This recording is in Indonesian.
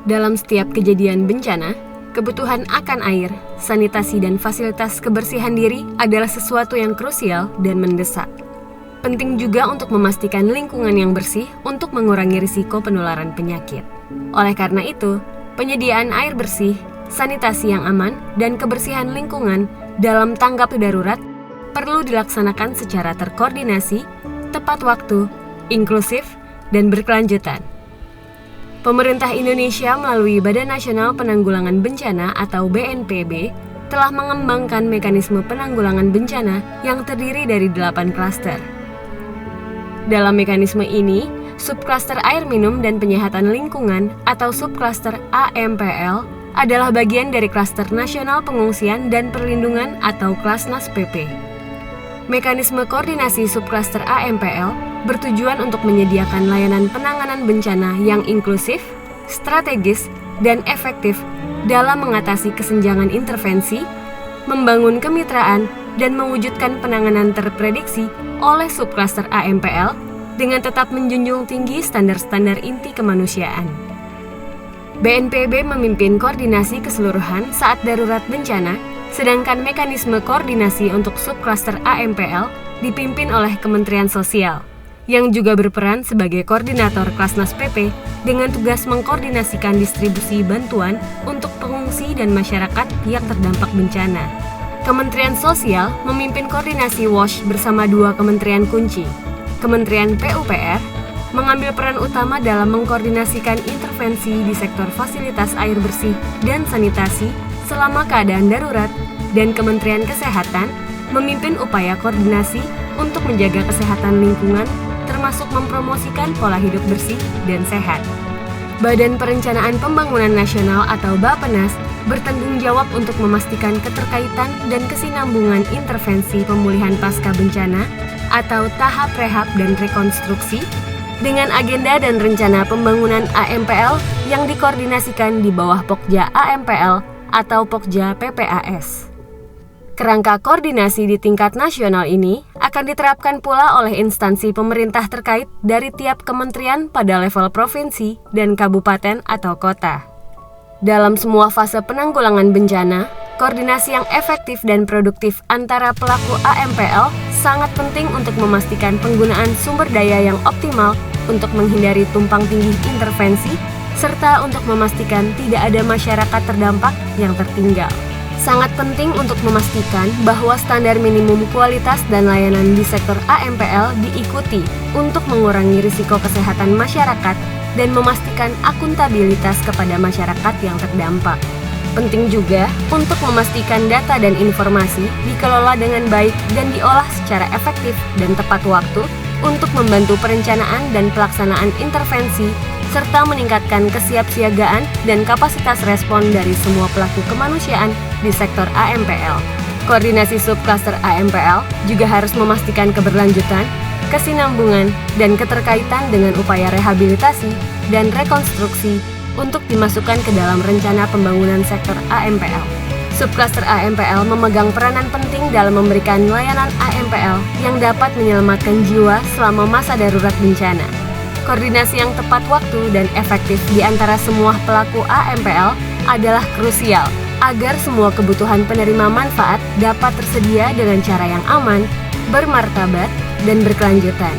Dalam setiap kejadian bencana, kebutuhan akan air, sanitasi, dan fasilitas kebersihan diri adalah sesuatu yang krusial dan mendesak. Penting juga untuk memastikan lingkungan yang bersih untuk mengurangi risiko penularan penyakit. Oleh karena itu, penyediaan air bersih, sanitasi yang aman, dan kebersihan lingkungan dalam tanggap darurat perlu dilaksanakan secara terkoordinasi, tepat waktu, inklusif, dan berkelanjutan. Pemerintah Indonesia melalui Badan Nasional Penanggulangan Bencana atau BNPB telah mengembangkan mekanisme penanggulangan bencana yang terdiri dari 8 klaster. Dalam mekanisme ini, subklaster air minum dan penyehatan lingkungan atau subklaster AMPL adalah bagian dari klaster nasional pengungsian dan perlindungan atau Klasnas PP. Mekanisme koordinasi subklaster AMPL bertujuan untuk menyediakan layanan penanganan bencana yang inklusif, strategis, dan efektif dalam mengatasi kesenjangan intervensi, membangun kemitraan, dan mewujudkan penanganan terprediksi oleh subklaster AMPL dengan tetap menjunjung tinggi standar-standar inti kemanusiaan. BNPB memimpin koordinasi keseluruhan saat darurat bencana, sedangkan mekanisme koordinasi untuk subklaster AMPL dipimpin oleh Kementerian Sosial, yang juga berperan sebagai koordinator Klasnas PP dengan tugas mengkoordinasikan distribusi bantuan untuk pengungsi dan masyarakat yang terdampak bencana. Kementerian Sosial memimpin koordinasi WOSH bersama 2 kementerian kunci. Kementerian PUPR mengambil peran utama dalam mengkoordinasikan intervensi di sektor fasilitas air bersih dan sanitasi selama keadaan darurat, dan Kementerian Kesehatan memimpin upaya koordinasi untuk menjaga kesehatan lingkungan, termasuk mempromosikan pola hidup bersih dan sehat. Badan Perencanaan Pembangunan Nasional atau Bappenas bertanggung jawab untuk memastikan keterkaitan dan kesinambungan intervensi pemulihan pasca bencana atau tahap rehab dan rekonstruksi dengan agenda dan rencana pembangunan AMPL yang dikoordinasikan di bawah Pokja AMPL atau Pokja PPAS. Kerangka koordinasi di tingkat nasional ini akan diterapkan pula oleh instansi pemerintah terkait dari tiap kementerian pada level provinsi dan kabupaten atau kota. Dalam semua fase penanggulangan bencana, koordinasi yang efektif dan produktif antara pelaku AMPL sangat penting untuk memastikan penggunaan sumber daya yang optimal untuk menghindari tumpang tindih intervensi, serta untuk memastikan tidak ada masyarakat terdampak yang tertinggal. Sangat penting untuk memastikan bahwa standar minimum kualitas dan layanan di sektor AMPL diikuti untuk mengurangi risiko kesehatan masyarakat dan memastikan akuntabilitas kepada masyarakat yang terdampak. Penting juga untuk memastikan data dan informasi dikelola dengan baik dan diolah secara efektif dan tepat waktu untuk membantu perencanaan dan pelaksanaan intervensi, serta meningkatkan kesiapsiagaan dan kapasitas respon dari semua pelaku kemanusiaan di sektor AMPL. Koordinasi subklaster AMPL juga harus memastikan keberlanjutan, kesinambungan, dan keterkaitan dengan upaya rehabilitasi dan rekonstruksi untuk dimasukkan ke dalam rencana pembangunan sektor AMPL. Subklaster AMPL memegang peranan penting dalam memberikan layanan AMPL yang dapat menyelamatkan jiwa selama masa darurat bencana. Koordinasi yang tepat waktu dan efektif di antara semua pelaku AMPL adalah krusial agar semua kebutuhan penerima manfaat dapat tersedia dengan cara yang aman, bermartabat, dan berkelanjutan.